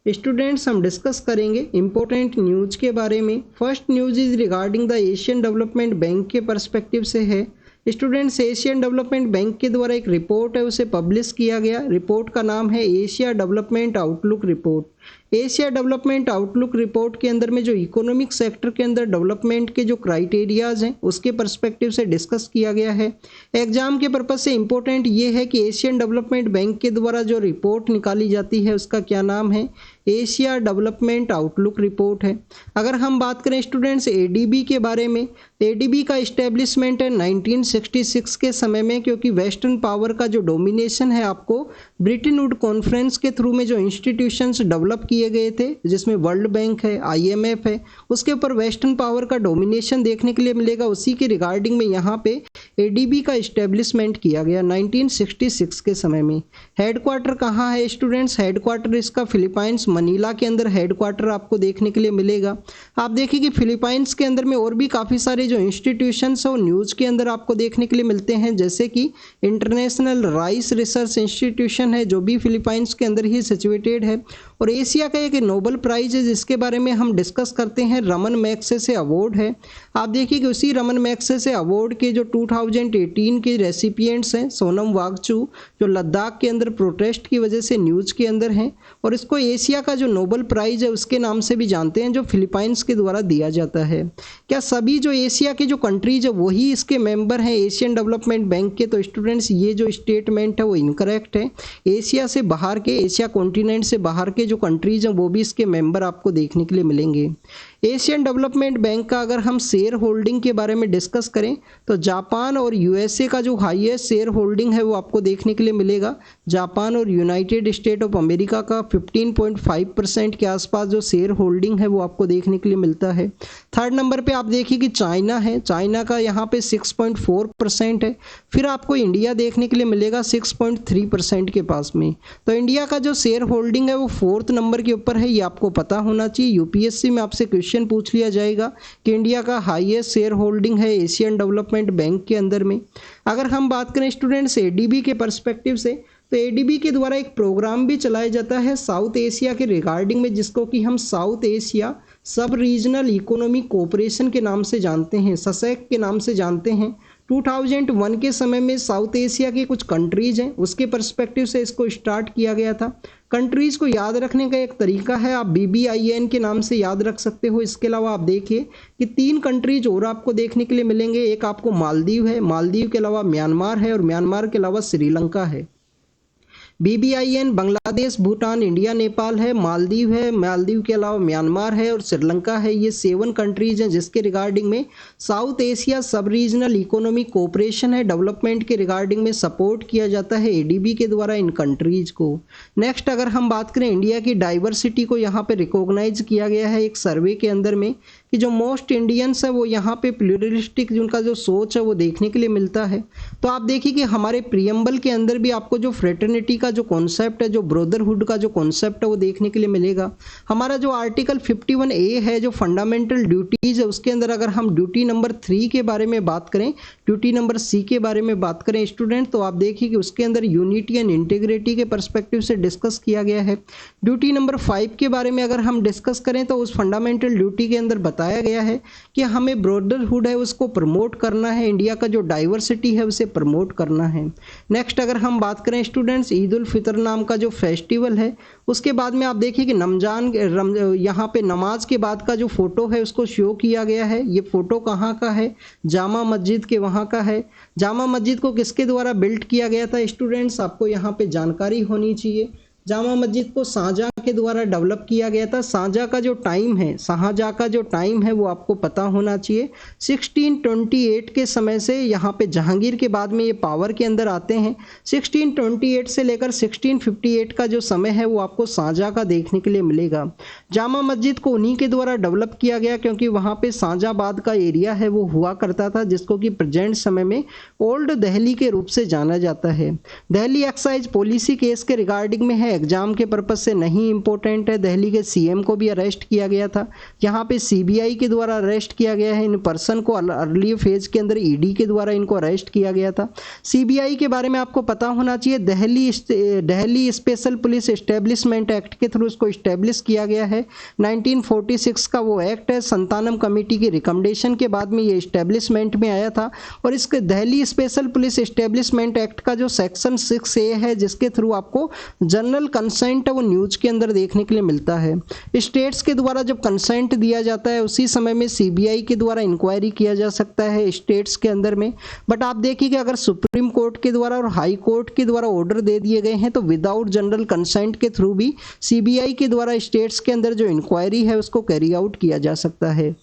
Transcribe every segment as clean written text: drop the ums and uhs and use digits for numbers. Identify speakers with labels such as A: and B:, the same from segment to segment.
A: Students हम discuss करेंगे important news के बारे में। First news is regarding the Asian development bank के पर्सपेक्टिव से है। स्टूडेंट्स एशियन डेवलपमेंट बैंक के द्वारा एक रिपोर्ट है उसे पब्लिश किया गया। रिपोर्ट का नाम है Asia development outlook report. Asia development outlook report के अंदर में जो इकोनॉमिक सेक्टर के अंदर डेवलपमेंट के जो क्राइटेरियाज हैं उसके पर्सपेक्टिव से डिस्कस किया गया है। एग्जाम के पर्पज से इंपॉर्टेंट ये है कि एशियन डेवलपमेंट बैंक के द्वारा जो रिपोर्ट निकाली जाती है उसका क्या नाम है, एशिया डेवलपमेंट आउटलुक रिपोर्ट है। अगर हम बात करें स्टूडेंट्स एडीबी के बारे में, एडीबी का इस्टेब्लिशमेंट है 1966 के समय में, क्योंकि वेस्टर्न पावर का जो डोमिनेशन है आपको ब्रिटेन वुड कॉन्फ्रेंस के थ्रू में जो इंस्टीट्यूशंस डेवलप किए गए थे जिसमें वर्ल्ड बैंक है, आईएमएफ है, उसके ऊपर वेस्टर्न पावर का डोमिनेशन देखने के लिए मिलेगा। उसी के रिगार्डिंग में यहाँ पे एडीबी का इस्टेब्लिशमेंट किया गया 1966 के समय में। हेडक्वार्टर कहाँ है स्टूडेंट्स, हेडक्वार्टर इसका फिलीपाइंस मनीला के अंदर हेडक्वार्टर आपको देखने के लिए मिलेगा। आप देखिए कि फिलीपाइंस के अंदर में और भी काफ़ी सारे जो इंस्टीट्यूशंस है वो न्यूज़ के अंदर आपको देखने के लिए मिलते हैं, जैसे कि इंटरनेशनल राइस रिसर्च इंस्टीट्यूशन है जो भी फिलीपाइंस के अंदर ही सिचुएटेड है। और एशिया का एक नोबेल प्राइज है जिसके बारे में हम डिस्कस करते हैं, रमन मैग्सेसे अवार्ड है। आप देखिए कि उसी रमन मैग्सेसे अवार्ड के जो 2018 के रेसिपिएंट्स हैं सोनम वांगचू, जो लद्दाख के अंदर प्रोटेस्ट की वजह से न्यूज़ के अंदर हैं, और इसको एशिया का जो नोबेल प्राइज है उसके नाम से भी जानते हैं जो फिलीपाइंस के द्वारा दिया जाता है। क्या सभी जो एशिया के जो कंट्रीज है वही इसके मेंबर हैं एशियन डेवलपमेंट बैंक के? तो स्टूडेंट्स ये जो स्टेटमेंट है वो इनकरेक्ट है। एशिया से बाहर के, एशिया कॉन्टिनेंट से बाहर के जो कंट्रीज हैं वो भी इसके मेंबर आपको देखने के लिए मिलेंगे। एशियन डेवलपमेंट बैंक का अगर हम शेयर होल्डिंग के बारे में डिस्कस करें तो जापान और यूएसए का जो हाईएस्ट शेयर होल्डिंग है वो आपको देखने के लिए मिलेगा। जापान और यूनाइटेड स्टेट ऑफ अमेरिका का 15.5% के आसपास जो शेयर होल्डिंग है वो आपको देखने के लिए मिलता है। थर्ड नंबर पे आप देखिए कि चाइना है, चाइना का यहाँ पे 6.4% है। फिर आपको इंडिया देखने के लिए मिलेगा 6.3% के पास में। तो इंडिया का जो शेयर होल्डिंग है वो 4th नंबर के ऊपर है, ये आपको पता होना चाहिए। यूपीएससी में आपसे क्वेश्चन पूछ लिया जाएगा कि इंडिया का हाईएस्ट शेयर होल्डिंग है एशियन डेवलपमेंट बैंक के अंदर में। अगर हम बात करें स्टूडेंट्स एडीबी के पर्सपेक्टिव से, तो एडीबी के द्वारा एक प्रोग्राम भी चलाया जाता है साउथ एशिया के रिगार्डिंग में, जिसको कि हम साउथ एशिया सब रीजनल इकोनॉमिक कोऑपरेशन के नाम से जानते हैं, ससेक के नाम से जानते हैं। 2001 के समय में साउथ एशिया के कुछ कंट्रीज हैं उसके पर्सपेक्टिव से इसको स्टार्ट किया गया था। कंट्रीज को याद रखने का एक तरीका है, आप BBIN के नाम से याद रख सकते हो। इसके अलावा आप देखिए कि 3 कंट्रीज और आपको देखने के लिए मिलेंगे। एक आपको मालदीव है, मालदीव के अलावा म्यांमार है, और म्यांमार के अलावा श्रीलंका है। BBIN बांग्लादेश, भूटान, इंडिया, नेपाल है, मालदीव है, मालदीव के अलावा म्यांमार है और श्रीलंका है। ये 7 कंट्रीज हैं जिसके रिगार्डिंग में साउथ एशिया सब रीजनल इकोनॉमिक कोऑपरेशन है, डेवलपमेंट के रिगार्डिंग में सपोर्ट किया जाता है एडीबी के द्वारा इन कंट्रीज को। नेक्स्ट अगर हम बात करें इंडिया की डाइवर्सिटी को यहाँ पे रिकॉग्नाइज किया गया है एक सर्वे के अंदर में कि जो मोस्ट इंडियंस है वो यहाँ पे प्लूरलिस्टिक उनका जो सोच है वो देखने के लिए मिलता है। तो आप देखिए कि हमारे प्रियम्बल के अंदर भी आपको जो फ्रेटर्निटी का जो कॉन्सेप्ट है, जो ब्रदरहुड का जो कॉन्सेप्ट है वो देखने के लिए मिलेगा। हमारा जो आर्टिकल 51A है जो फंडामेंटल ड्यूटीज है उसके अंदर अगर हम ड्यूटी नंबर 3 के बारे में बात करें, ड्यूटी नंबर C के बारे में बात करें स्टूडेंट, तो आप देखिए कि उसके अंदर यूनिटी एंड इंटीग्रिटी के पर्सपेक्टिव से डिस्कस किया गया है। ड्यूटी नंबर 5 के बारे में अगर हम डिस्कस करें तो उस फंडामेंटल ड्यूटी के अंदर बताया गया है कि हमें ब्रदरहुड है उसको प्रमोट करना है, इंडिया का जो डाइवर्सिटी है उसे प्रमोट करना है। नेक्स्ट अगर हम बात करें स्टूडेंट्स ईद उल फितर नाम का जो फेस्टिवल है उसके बाद में आप देखिए कि यहाँ पे नमाज के बाद का जो फोटो है उसको शो किया गया है। ये फोटो कहाँ का है, जामा मस्जिद के वहाँ का है। जामा मस्जिद को किसके द्वारा बिल्ड किया गया था स्टूडेंट्स, आपको यहाँ पे जानकारी होनी चाहिए। जामा मस्जिद को शाहजहां के द्वारा डेवलप किया गया था। शाहजहां का जो टाइम है वो आपको पता होना चाहिए। 1628 के समय से यहाँ पे जहांगीर के बाद में ये पावर के अंदर आते हैं। 1628 से लेकर 1658 का जो समय है वो आपको शाहजहां का देखने के लिए मिलेगा। जामा मस्जिद को उन्हीं के द्वारा डेवलप किया गया क्योंकि वहाँ पे शाहजहाबाद का एरिया है वो हुआ करता था, जिसको कि प्रेजेंट समय में ओल्ड दिल्ली के रूप से जाना जाता है। दिल्ली एक्साइज पॉलिसी केस के रिगार्डिंग में है, एग्जाम के पर्पज से नहीं इंपॉर्टेंट है। दिल्ली के सीएम को भी अरेस्ट किया गया था। यहाँ पे सीबीआई के द्वारा अरेस्ट किया गया है इन पर्सन को। अर्ली फेज के अंदर ईडी के द्वारा इनको अरेस्ट किया गया था। सीबीआई के बारे में आपको पता होना चाहिए, Delhi special police establishment act के थ्रू इसको एस्टेब्लिश किया गया है। 1946 का वो एक्ट है, संतानम कमेटी की रिकमेंडेशन के बाद में ये एस्टेब्लिशमेंट में आया था। और इसके Delhi special police establishment act का जो सेक्शन 6A है, जिसके थ्रू आपको जनरल कंसेंट है वो न्यूज के अंदर देखने के लिए मिलता है। स्टेट्स के द्वारा जब कंसेंट दिया जाता है उसी समय में सीबीआई के द्वारा इंक्वायरी किया जा सकता है स्टेट्स के अंदर में। बट आप देखिए कि अगर सुप्रीम कोर्ट के द्वारा और हाई कोर्ट के द्वारा ऑर्डर दे दिए गए हैं तो विदाउट जनरल कंसेंट के थ्रू भी सीबीआई के द्वारा स्टेट्स के अंदर जो इंक्वायरी है उसको कैरी आउट किया जा सकता है।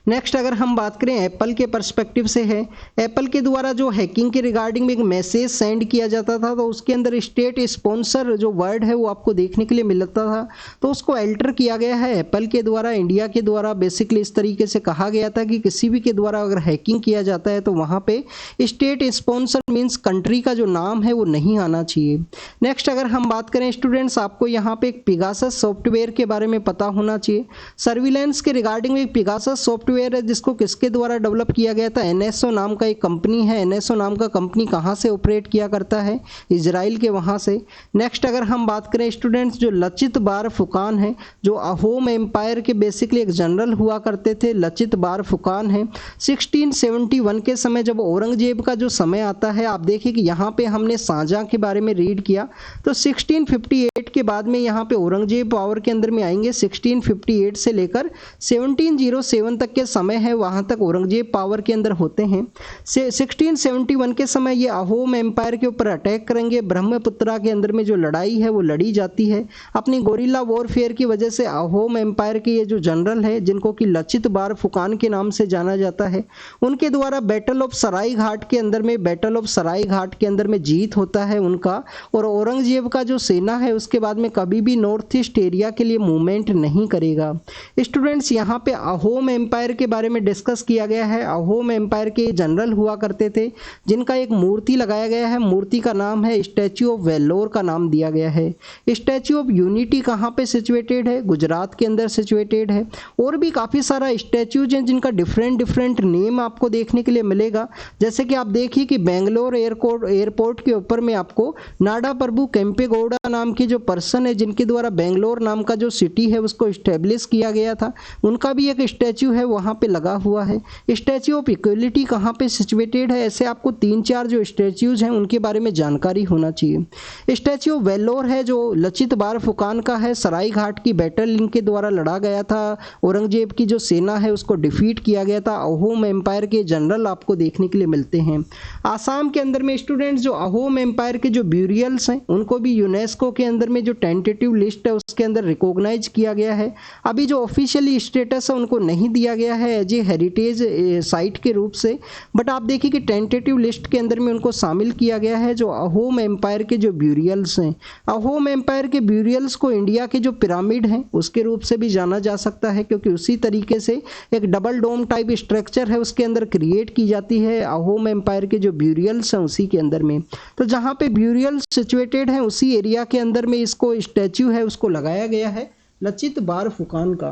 A: नेक्स्ट अगर हम बात करें एप्पल के पर्सपेक्टिव से है, एप्पल के द्वारा जो हैकिंग के रिगार्डिंग में एक मैसेज सेंड किया जाता था तो उसके अंदर स्टेट स्पॉन्सर जो वर्ड है वो आपको देखने के लिए मिलता था, तो उसको अल्टर किया गया है एप्पल के द्वारा, इंडिया के द्वारा। बेसिकली इस तरीके से कहा गया था कि किसी भी के द्वारा अगर हैकिंग किया जाता है तो वहाँ पे स्टेट स्पॉन्सर मीन्स कंट्री का जो नाम है वो नहीं आना चाहिए। नेक्स्ट अगर हम बात करें स्टूडेंट्स, आपको यहाँ पे एक पिगासस सॉफ्टवेयर के बारे में पता होना चाहिए। सर्विलेंस के रिगार्डिंग एक पिगासस सॉफ्टवेयर है जिसको किसके द्वारा डेवलप किया गया था, एनएसओ नाम का एक कंपनी है। एनएसओ नाम का कंपनी कहाँ से ऑपरेट किया करता है, इजराइल के वहाँ से। नेक्स्ट अगर हम बात करें स्टूडेंट्स, जो लचित बारफुकान है, जो अहोम एम्पायर के बेसिकली एक जनरल हुआ करते थे, लचित बारफुकान है। 1671 के समय जब औरंगजेब का जो समय आता है, आप देखिए कि यहाँ पे हमने शाहजहां के बारे में रीड किया, तो 1658 के बाद में यहाँ पे औरंगजेब पावर के अंदर में आएंगे। 1658 से लेकर 1707 तक के समय है वहां तक औरंगजेब पावर के अंदर होते हैं। 1671 के समय ये अहोम एम्पायर के ऊपर अटैक करेंगे। ब्रह्मपुत्रा के अंदर में जो लड़ाई है वो लड़ी जाती है। अपनी गोरिल्ला वॉरफेयर की वजह से अहोम एम्पायर के ये जो जनरल है, जिनको कि लचित बारफुकान के नाम से जाना जाता है, उनके द्वारा बैटल ऑफ सराय घाट के अंदर में जीत होता है उनका। और औरंगजेब का जो सेना है उसके बाद में कभी भी नॉर्थ ईस्ट एरिया के लिए मूवमेंट नहीं करेगा। स्टूडेंट्स यहाँ पे अहोम एम्पायर के बारे में डिस्कस किया गया है। अहोम एम्पायर के जनरल हुआ करते थे जिनका एक मूर्ति लगाया गया है। मूर्ति का नाम है स्टैच्यू ऑफ वेल्लोर का नाम दिया गया है। स्टैच्यू ऑफ यूनिटी कहाँ पे सिचुएटेड है, गुजरात के अंदर सिचुएटेड है। और भी काफ़ी सारा स्टैच्यूज हैं जिनका डिफरेंट नेम आपको देखने के लिए मिलेगा। जैसे कि आप देखिए कि बेंगलोर एयरपोर्ट के ऊपर में आपको नाडा प्रभु केम्पेगौड़ा नाम के जो पर्सन है जिनके द्वारा बेंगलोर नाम का जो सिटी है उसको इस्टेब्लिश किया गया था, उनका भी एक स्टैच्यू है वहाँ पे लगा हुआ है। स्टैच्यू ऑफ इक्वलिटी कहाँ पे सिचुएटेड है, ऐसे आपको 3-4 जो स्टैच्यूज हैं उनके बारे में जानकारी होना चाहिए। स्टैच्यू ऑफ वेल्लोर है जो लचित बारफुकान का है, सराय घाट की बैटल इनके द्वारा लड़ा गया था। औरंगजेब की जो सेना है उसको डिफीट किया गया था। अहोम एम्पायर के जनरल आपको देखने के लिए मिलते हैं। आसाम के अंदर में स्टूडेंट्स जो अहोम एम्पायर के जो ब्यूरियल्स हैं उनको भी यूनेस्को के अंदर में जो टेंटेटिव लिस्ट है उसके अंदर रिकॉग्नाइज किया गया है। अभी जो ऑफिशियली स्टेटस है उनको नहीं दिया गया है एज ए हेरिटेज साइट के रूप से, बट आप देखिए कि टेंटेटिव लिस्ट के अंदर में उनको शामिल किया गया है जो अहोम एम्पायर के जो ब्यूरियल्स हैं। अहोम एम्पायर के ब्यूरियल्स को इंडिया के जो पिरामिड हैं उसके रूप से भी जाना जा सकता है, क्योंकि उसी तरीके से एक डबल डोम टाइप स्ट्रक्चर है उसके अंदर क्रिएट की जाती है अहोम एम्पायर के जो ब्यूरियल्स हैं उसी के अंदर में। तो जहाँ पे ब्यूरियल्स सिचुएटेड हैं उसी एरिया के अंदर में इसको स्टैच्यू है उसको लगाया गया है लचित बारफुकान का।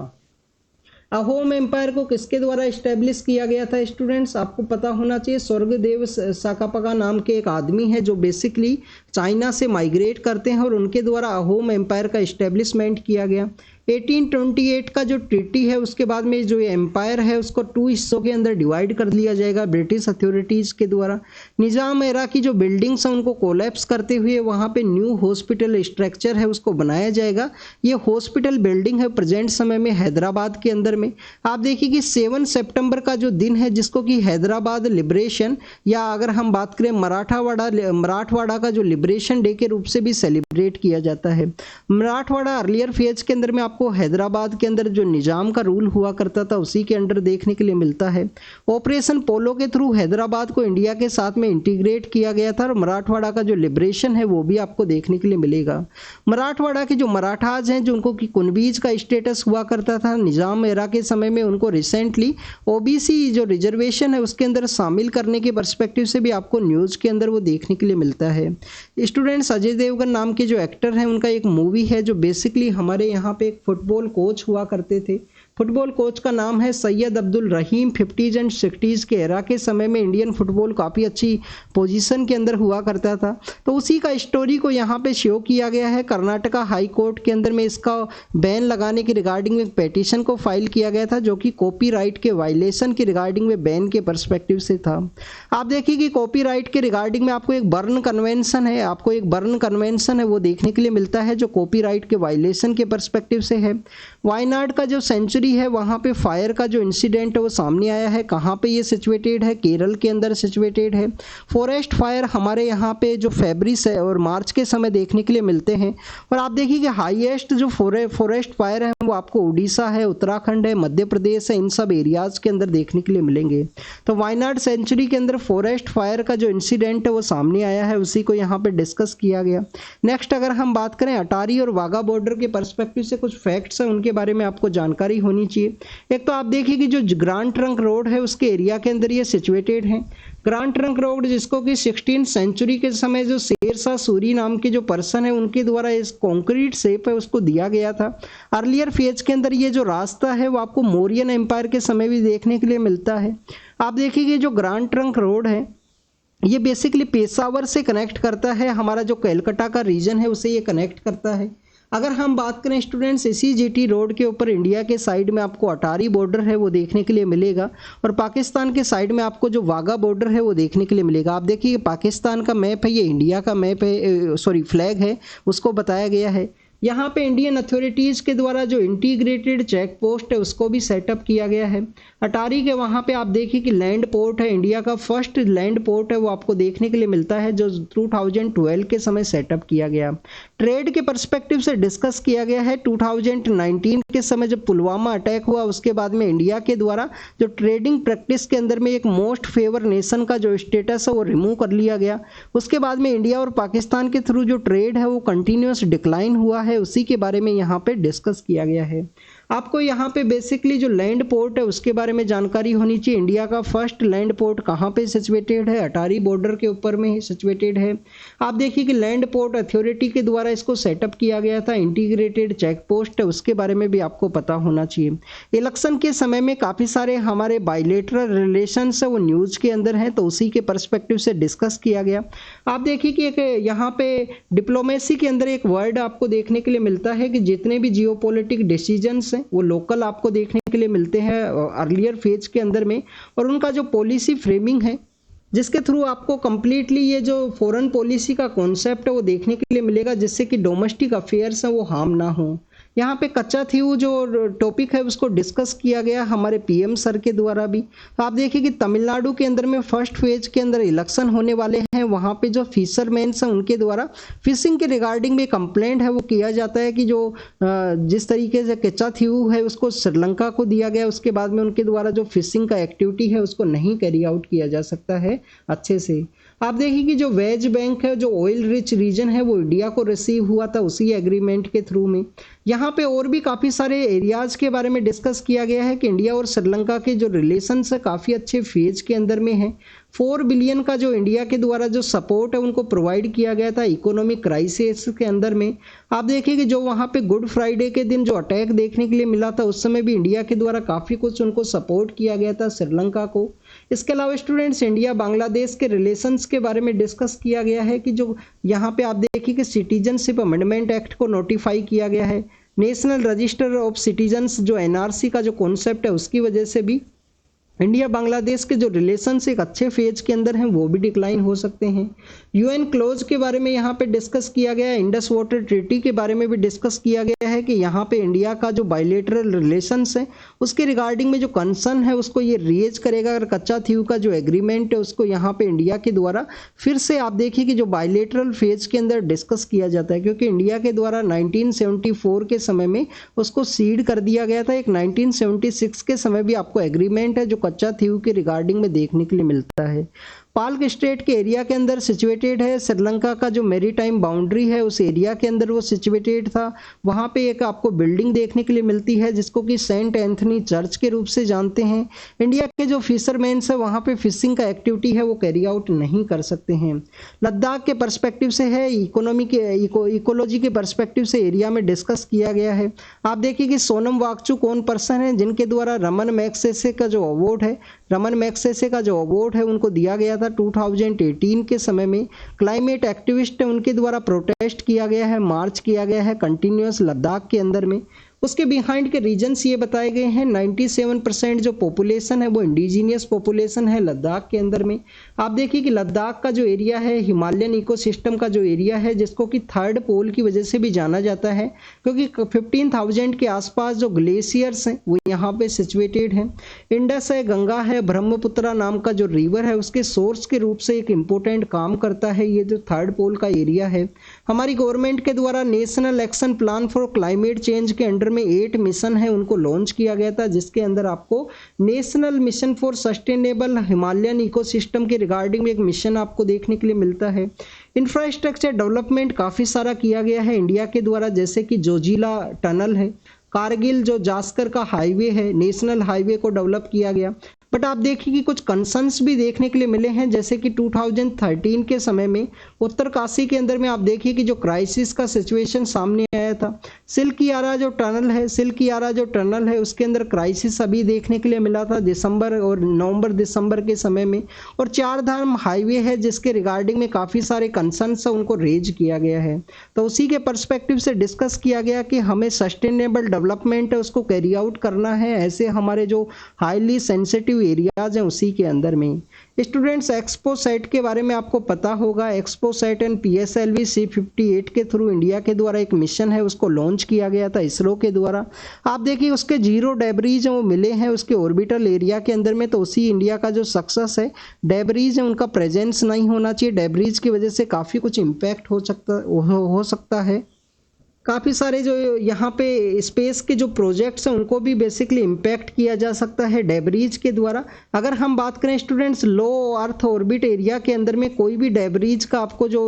A: अहोम एम्पायर को किसके द्वारा इस्टेब्लिश किया गया था स्टूडेंट्स, आपको पता होना चाहिए। स्वर्गदेव साकापका नाम के एक आदमी है जो बेसिकली चाइना से माइग्रेट करते हैं और उनके द्वारा अहोम एम्पायर का इस्टेब्लिशमेंट किया गया। 1828 का जो ट्रीटी है उसके बाद में जो ये एम्पायर है उसको 2 हिस्सों के अंदर डिवाइड कर लिया जाएगा ब्रिटिश अथॉरिटीज़ के द्वारा। निज़ाम एरा की जो बिल्डिंग्स हैं उनको कोलैप्स करते हुए वहाँ पे न्यू हॉस्पिटल स्ट्रक्चर है उसको बनाया जाएगा। ये हॉस्पिटल बिल्डिंग है प्रेजेंट समय में हैदराबाद के अंदर में। आप देखिए कि 7 सितंबर का जो दिन है जिसको कि हैदराबाद लिबरेशन या अगर हम बात करें मराठवाड़ा का जो लिबरेशन डे के रूप से भी सेलिब्रेट किया जाता है। मराठवाड़ा अर्लियर फेज के अंदर में आपको हैदराबाद के अंदर जो निजाम का रूल हुआ करता था उसी के अंडर देखने के लिए मिलता है। ऑपरेशन पोलो के थ्रू हैदराबाद को इंडिया के साथ में इंटीग्रेट किया गया था और मराठवाड़ा का जो लिबरेशन है वो भी आपको देखने के लिए मिलेगा। मराठवाड़ा के जो मराठाज हैं जिनको कि कुनबीज का स्टेटस हुआ करता था निजाम एरा के समय में, उनको रिसेंटली ओबीसी जो रिजर्वेशन है उसके अंदर शामिल करने के पर्सपेक्टिव से भी आपको न्यूज़ के अंदर वो देखने के लिए मिलता है। स्टूडेंट्स, अजय देवगन नाम के जो एक्टर हैं उनका एक मूवी है जो बेसिकली हमारे यहाँ पे एक फुटबॉल कोच हुआ करते थे। फुटबॉल कोच का नाम है सैयद अब्दुल रहीम। 50s एंड 60s के एरा के समय में इंडियन फुटबॉल काफ़ी अच्छी पोजीशन के अंदर हुआ करता था, तो उसी का स्टोरी को यहाँ पे शो किया गया है। कर्नाटका हाई कोर्ट के अंदर में इसका बैन लगाने के रिगार्डिंग में एक पेटिशन को फाइल किया गया था जो कि कॉपीराइट के वायलेशन के रिगार्डिंग में बैन के पर्सपेक्टिव से था। आप देखिए कि कॉपीराइट के रिगार्डिंग में आपको एक बर्न कन्वेंशन है वो देखने के लिए मिलता है जो कॉपीराइट के वायलेशन के पर्सपेक्टिव से है। वायनाड का जो सेंचुरी है वहाँ पे फायर का जो इंसिडेंट है वो सामने आया है। कहाँ पे ये सिचुएटेड है? केरल के अंदर सिचुएटेड है। फॉरेस्ट फायर हमारे यहाँ पे जो फरवरी से और मार्च के समय देखने के लिए मिलते हैं। और आप देखिए कि हाईएस्ट जो फॉरेस्ट फायर है वो आपको उड़ीसा है, उत्तराखंड है, मध्य प्रदेश है, इन सब एरियाज के अंदर देखने के लिए मिलेंगे। तो वायनाड सेंचुरी के अंदर फॉरेस्ट फायर का जो इंसिडेंट है वो सामने आया है, उसी को यहाँ पे डिस्कस किया गया। नेक्स्ट अगर हम बात करें अटारी और वाघा बॉर्डर के पर्सपेक्टिव से कुछ फैक्ट्स हैं उनके बारे में आपको जानकारी होनी चाहिए। एक तो आप देखिए कि जो ग्रांड ट्रंक रोड है उसके एरिया के अंदर ये सिचुएटेड है। ग्रांड ट्रंक रोड जिसको कि 16th सेंचुरी के समय जो शेरशाह सूरी नाम के जो पर्सन है उनके द्वारा इस कॉन्क्रीट शेप है उसको दिया गया था। अर्लियर फेज के अंदर ये जो रास्ता है वो आपको मौर्यन एम्पायर के समय भी देखने के लिए मिलता है। आप देखिए कि जो ग्रांड ट्रंक रोड है ये बेसिकली पेशावर से कनेक्ट करता है, हमारा जो कलकत्ता का रीजन है उसे ये कनेक्ट करता है। अगर हम बात करें स्टूडेंट्स इसी जीटी रोड के ऊपर इंडिया के साइड में आपको अटारी बॉर्डर है वो देखने के लिए मिलेगा और पाकिस्तान के साइड में आपको जो वाघा बॉर्डर है वो देखने के लिए मिलेगा। आप देखिए पाकिस्तान का मैप है, ये इंडिया का मैप है, फ्लैग है, उसको बताया गया है। यहाँ पे इंडियन अथॉरिटीज़ के द्वारा जो इंटीग्रेटेड चेक पोस्ट है उसको भी सेटअप किया गया है। अटारी के वहाँ पे आप देखिए कि लैंड पोर्ट है, इंडिया का फर्स्ट लैंड पोर्ट है वो आपको देखने के लिए मिलता है जो 2012 के समय सेटअप किया गया। ट्रेड के पर्सपेक्टिव से डिस्कस किया गया है। 2019 के समय जब पुलवामा अटैक हुआ उसके बाद में इंडिया के द्वारा जो ट्रेडिंग प्रैक्टिस के अंदर में एक मोस्ट फेवर नेशन का जो स्टेटस है वो रिमूव कर लिया गया। उसके बाद में इंडिया और पाकिस्तान के थ्रू जो ट्रेड है वो कंटिन्यूस डिक्लाइन हुआ है, उसी के बारे में यहाँ पे डिस्कस किया गया है। आपको यहाँ पे बेसिकली जो लैंड पोर्ट है उसके बारे में जानकारी होनी चाहिए। इंडिया का फर्स्ट लैंड पोर्ट कहाँ पे सिचुएटेड है? अटारी बॉर्डर के ऊपर में ही सिचुएटेड है। आप देखिए कि लैंड पोर्ट अथॉरिटी के द्वारा इसको सेटअप किया गया था। इंटीग्रेटेड चेक पोस्ट है उसके बारे में भी आपको पता होना चाहिए। इलेक्शन के समय में काफ़ी सारे हमारे बायलेटरल रिलेशंस है वो न्यूज़ के अंदर हैं, तो उसी के पर्सपेक्टिव से डिस्कस किया गया। आप देखिए कि एक यहाँ पे डिप्लोमेसी के अंदर एक वर्ड आपको देखने के लिए मिलता है कि जितने भी जियोपॉलिटिक डिसीजंस हैं वो लोकल आपको देखने के लिए मिलते हैं अर्लियर फेज के अंदर में, और उनका जो पॉलिसी फ्रेमिंग है जिसके थ्रू आपको कंप्लीटली ये जो फॉरेन पॉलिसी का कॉन्सेप्ट है वो देखने के लिए मिलेगा जिससे कि डोमेस्टिक अफेयर्स हैं वो हार्म ना हो। यहाँ पे कच्चा थीव जो टॉपिक है उसको डिस्कस किया गया हमारे पीएम सर के द्वारा भी। तो आप देखिए कि तमिलनाडु के अंदर में फर्स्ट फेज के अंदर इलेक्शन होने वाले हैं, वहाँ पे जो फिशरमैन्स हैं उनके द्वारा फिशिंग के रिगार्डिंग में कंप्लेंट है वो किया जाता है कि जो जिस तरीके से कच्चा थीव है उसको श्रीलंका को दिया गया, उसके बाद में उनके द्वारा जो फिशिंग का एक्टिविटी है उसको नहीं कैरी आउट किया जा सकता है अच्छे से। आप देखिए कि जो वेज बैंक है जो ऑयल रिच रीजन है वो इंडिया को रिसीव हुआ था उसी एग्रीमेंट के थ्रू में। यहाँ पे और भी काफ़ी सारे एरियाज़ के बारे में डिस्कस किया गया है कि इंडिया और श्रीलंका के जो रिलेशंस है काफ़ी अच्छे फेज के अंदर में है। 4 बिलियन का जो इंडिया के द्वारा जो सपोर्ट है उनको प्रोवाइड किया गया था इकोनॉमिक क्राइसिस के अंदर में। आप देखिए कि जो वहाँ पे गुड फ्राइडे के दिन जो अटैक देखने के लिए मिला था उस समय भी इंडिया के द्वारा काफ़ी कुछ उनको सपोर्ट किया गया था श्रीलंका को। इसके अलावा स्टूडेंट्स इंडिया बांग्लादेश के रिलेशंस के बारे में डिस्कस किया गया है कि जो यहाँ पे आप देखिए कि सिटीजनशिप अमेंडमेंट एक्ट को नोटिफाई किया गया है। नेशनल रजिस्टर ऑफ सिटीजन्स जो एनआरसी का जो कॉन्सेप्ट है उसकी वजह से भी इंडिया बांग्लादेश के जो रिलेशंस एक अच्छे फेज के अंदर हैं वो भी डिक्लाइन हो सकते हैं। यूएन क्लोज के बारे में यहाँ पे डिस्कस किया गया है। इंडस वाटर ट्रीटी के बारे में भी डिस्कस किया गया है कि यहाँ पे इंडिया का जो बायलेटरल रिलेशंस है उसके रिगार्डिंग में जो कंसर्न है उसको ये रेज करेगा। अगर कच्चा थीव का जो एग्रीमेंट है उसको यहाँ पे इंडिया के द्वारा फिर से आप देखिए कि जो बायलेटरल फेज के अंदर डिस्कस किया जाता है, क्योंकि इंडिया के द्वारा 1974 के समय में उसको सीड कर दिया गया था। एक 1976 के समय भी आपको एग्रीमेंट है जो कच्चा थीव के रिगार्डिंग में देखने के लिए मिलता है। पाल्क स्टेट के एरिया के अंदर सिचुएटेड है। श्रीलंका का जो मैरीटाइम बाउंड्री है उस एरिया के अंदर वो सिचुएटेड था। वहाँ पे एक आपको बिल्डिंग देखने के लिए मिलती है जिसको कि सेंट एंथनी चर्च के रूप से जानते हैं। इंडिया के जो फिशरमैन्स है वहाँ पे फिशिंग का एक्टिविटी है वो कैरी आउट नहीं कर सकते हैं। लद्दाख के पर्सपेक्टिव से है, इकोनॉमी के इकोलॉजी के पर्सपेक्टिव से एरिया में डिस्कस किया गया है। आप देखिए कि सोनम वांगचुक कौन पर्सन है जिनके द्वारा रमन मैग्सेसे का जो अवार्ड है, रमन मैग्सेसे का जो अवार्ड है उनको दिया गया था 2018 के समय में। क्लाइमेट एक्टिविस्ट है, उनके द्वारा प्रोटेस्ट किया गया है, मार्च किया गया है कंटिन्यूअस लद्दाख के अंदर में। उसके बिहाइंड के रीजन्स ये बताए गए हैं। 97% जो पॉपुलेशन है वो इंडिजीनियस पॉपुलेशन है लद्दाख के अंदर में। आप देखिए कि लद्दाख का जो एरिया है हिमालयन इकोसिस्टम का जो एरिया है जिसको कि थर्ड पोल की वजह से भी जाना जाता है, क्योंकि 15,000 के आसपास जो ग्लेशियर्स हैं वो यहाँ पे सिचुएटेड हैं। इंडस है, गंगा है, ब्रह्मपुत्रा नाम का जो रिवर है उसके सोर्स के रूप से एक इम्पोर्टेंट काम करता है ये जो थर्ड पोल का एरिया है। हमारी गवर्नमेंट के द्वारा national action plan for climate change के अंडर में 8 मिशन है उनको लॉन्च किया गया था, जिसके अंदर आपको national mission for sustainable Himalayan ecosystem के रिगार्डिंग एक मिशन आपको देखने के लिए मिलता है। इंफ्रास्ट्रक्चर डेवलपमेंट काफ़ी सारा किया गया है इंडिया के द्वारा, जैसे कि जोजिला टनल है, कारगिल जो जास्कर का हाईवे है, नेशनल हाईवे को डेवलप किया गया। बट आप देखिए कि कुछ कंसर्न्स भी देखने के लिए मिले हैं, जैसे कि 2013 के समय में उत्तरकाशी के अंदर में आप देखिए कि जो क्राइसिस का सिचुएशन सामने आया था। सिल्कियारा जो टनल है उसके अंदर क्राइसिस अभी देखने के लिए मिला था दिसंबर और नवंबर दिसंबर के समय में। और चार धाम हाईवे है जिसके रिगार्डिंग में काफ़ी सारे कंसर्न्स है उनको रेज किया गया है। तो उसी के पर्सपेक्टिव से डिस्कस किया गया कि हमें सस्टेनेबल डेवलपमेंट है उसको कैरी आउट करना है, ऐसे हमारे जो हाईली सेंसिटिव एरियाज हैं उसी के अंदर में। स्टूडेंट्स, एक्सपोसैट के बारे में आपको पता होगा। एक्सपोसैट एंड PSLV C58 के थ्रू इंडिया के द्वारा एक मिशन है उसको लॉन्च किया गया था इसरो के द्वारा। आप देखिए उसके 0 डेब्रीज वो मिले हैं उसके ऑर्बिटल एरिया के अंदर में, तो उसी इंडिया का जो सक्सेस है। डेब्रीज है उनका प्रेजेंस नहीं होना चाहिए, डेब्रीज की वजह से काफ़ी कुछ इम्पैक्ट हो सकता है। काफ़ी सारे जो यहाँ पे स्पेस के जो प्रोजेक्ट्स हैं उनको भी बेसिकली इम्पैक्ट किया जा सकता है डेब्रीज के द्वारा। अगर हम बात करें स्टूडेंट्स, लो अर्थ ऑर्बिट एरिया के अंदर में कोई भी डेब्रीज का आपको जो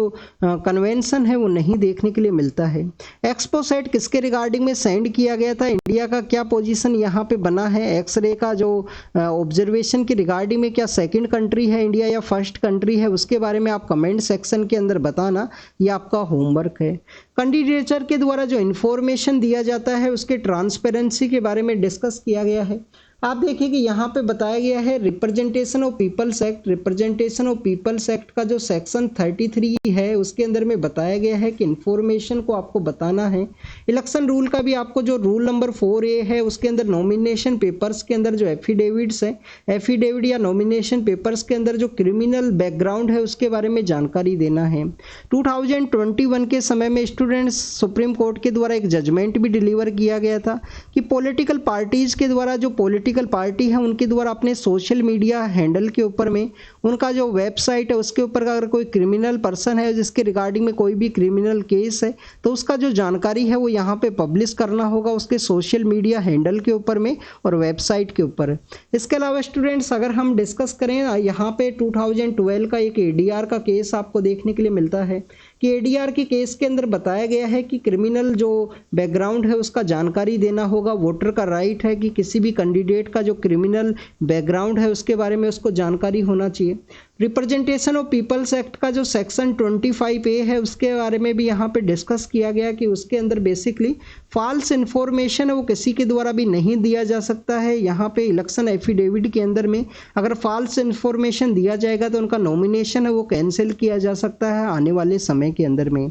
A: कन्वेंशन है वो नहीं देखने के लिए मिलता है। एक्सपोसैट किसके रिगार्डिंग में सेंड किया गया था, इंडिया का क्या पोजीशन यहाँ पे बना है, एक्सरे का जो ऑब्जर्वेशन के रिगार्डिंग में क्या सेकेंड कंट्री है इंडिया या फर्स्ट कंट्री है, उसके बारे में आप कमेंट सेक्शन के अंदर बताना, ये आपका होमवर्क है। कैंडिडेचर के द्वारा जो इन्फॉर्मेशन दिया जाता है उसके ट्रांसपेरेंसी के बारे में डिस्कस किया गया है। आप देखिए कि यहाँ पे बताया गया है representation of people's act. Representation of people's act का जो सेक्शन 33 है उसके अंदर में बताया गया है कि इन्फॉर्मेशन को आपको बताना है। इलेक्शन रूल का भी आपको जो रूल नंबर 4A है उसके अंदर नॉमिनेशन पेपर्स के अंदर जो एफिडेविट्स है, एफिडेविट या नॉमिनेशन पेपर्स के अंदर जो क्रिमिनल बैकग्राउंड है उसके बारे में जानकारी देना है। 2021 के समय में स्टूडेंट्स सुप्रीम कोर्ट के द्वारा एक जजमेंट भी डिलीवर किया गया था कि पॉलिटिकल पार्टीज के द्वारा जो पॉलिटिकल पार्टी है उनके द्वारा अपने सोशल मीडिया हैंडल के ऊपर में उनका जो वेबसाइट है उसके ऊपर अगर कोई क्रिमिनल पर्सन है जिसके रिगार्डिंग में कोई भी क्रिमिनल केस है तो उसका जो जानकारी है वो यहाँ पे पब्लिश करना होगा उसके सोशल मीडिया हैंडल के ऊपर में और वेबसाइट के ऊपर। इसके अलावा स्टूडेंट्स अगर हम डिस्कस करें यहाँ पे 2012 का एक ADR का केस आपको देखने के लिए मिलता है कि ADR के केस के अंदर बताया गया है कि क्रिमिनल जो बैकग्राउंड है उसका जानकारी देना होगा। वोटर का राइट है कि किसी भी कैंडिडेट का जो क्रिमिनल बैकग्राउंड है उसके बारे में उसको जानकारी होना चाहिए। रिप्रेजेंटेशन ऑफ पीपल्स एक्ट का जो सेक्शन 25A है उसके बारे में भी यहाँ पे डिस्कस किया गया कि उसके अंदर बेसिकली फॉल्स इन्फॉर्मेशन है वो किसी के द्वारा भी नहीं दिया जा सकता है। यहाँ पे इलेक्शन एफिडेविट के अंदर में अगर फॉल्स इन्फॉर्मेशन दिया जाएगा तो उनका नॉमिनेशन है वो कैंसिल किया जा सकता है आने वाले समय के अंदर में।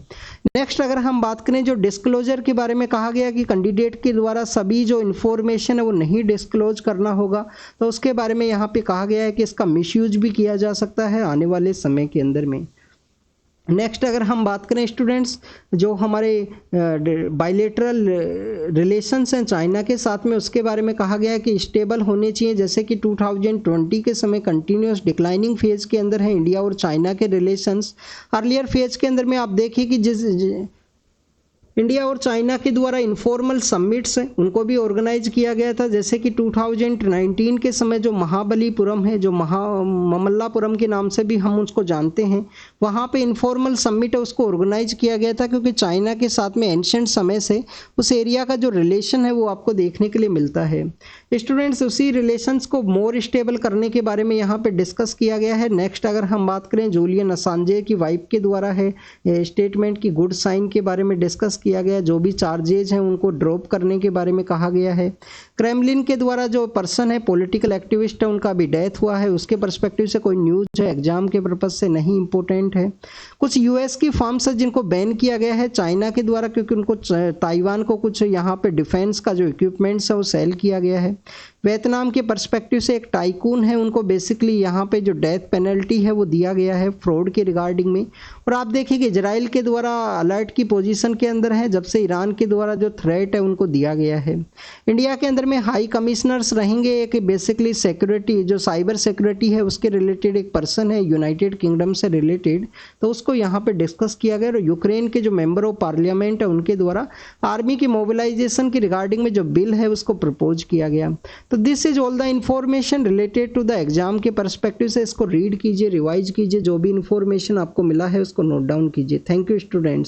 A: नेक्स्ट अगर हम बात करें जो डिस्क्लोजर के बारे में कहा गया कि कैंडिडेट के द्वारा सभी जो इन्फॉर्मेशन है वो नहीं डिस्क्लोज करना होगा, तो उसके बारे में यहाँ पे कहा गया है कि इसका मिसयूज भी किया जा सकता है आने वाले समय के अंदर में। नेक्स्ट अगर हम बात करें स्टूडेंट्स जो हमारे बायलैटरल रिलेशंस हैं चाइना के साथ में, उसके बारे में कहा गया है कि स्टेबल होने चाहिए। जैसे कि 2020 के समय कंटिन्यूस डिक्लाइनिंग फेज के अंदर है इंडिया और चाइना के रिलेशंस। अर्लियर फेज के अंदर में आप देखिए कि जिस इंडिया और चाइना के द्वारा इनफॉर्मल समिट्स हैं उनको भी ऑर्गेनाइज किया गया था। जैसे कि 2019 के समय जो महाबलीपुरम है, जो ममल्लापुरम के नाम से भी हम उसको जानते हैं, वहाँ पे इनफॉर्मल समिट है उसको ऑर्गेनाइज किया गया था क्योंकि चाइना के साथ में एंशिएंट समय से उस एरिया का जो रिलेशन है वो आपको देखने के लिए मिलता है। स्टूडेंट्स उसी रिलेशंस को मोर स्टेबल करने के बारे में यहाँ पे डिस्कस किया गया है। नेक्स्ट अगर हम बात करें जूलियन असांजे की वाइफ के द्वारा है स्टेटमेंट की गुड साइन के बारे में डिस्कस किया गया। जो भी चार्जेज हैं उनको ड्रॉप करने के बारे में कहा गया है। क्रेमलिन के द्वारा जो पर्सन है पॉलिटिकल एक्टिविस्ट है उनका भी डेथ हुआ है, उसके पर्सपेक्टिव से कोई न्यूज है एग्जाम के पर्पज से नहीं इंपॉर्टेंट है। कुछ यूएस की फर्म्स है जिनको बैन किया गया है चाइना के द्वारा क्योंकि उनको ताइवान को कुछ यहाँ पे डिफेंस का जो इक्विपमेंट्स है वो सेल किया गया है। वियतनाम के पर्सपेक्टिव से एक टाइकून है उनको बेसिकली यहाँ पे जो डेथ पेनल्टी है वो दिया गया है फ्रॉड के रिगार्डिंग में। और आप देखिए कि इजराइल के द्वारा अलर्ट की पोजीशन के अंदर है जब से ईरान के द्वारा जो थ्रेट है उनको दिया गया है। इंडिया के अंदर में हाई कमिश्नर्स रहेंगे एक बेसिकली सिक्योरिटी जो साइबर सिक्योरिटी है उसके रिलेटेड एक पर्सन है यूनाइटेड किंगडम से रिलेटेड, तो उसको यहाँ पे डिस्कस किया गया। और यूक्रेन के जो मेंबर ऑफ पार्लियामेंट है उनके द्वारा आर्मी की मोबिलाइजेशन की रिगार्डिंग में जो बिल है उसको प्रपोज किया गया। तो this is all the information related to the exam के पर्सपेक्टिव से इसको रीड कीजिए, रिवाइज कीजिए, जो भी इंफॉर्मेशन आपको मिला है उसको नोट डाउन कीजिए। Thank you students.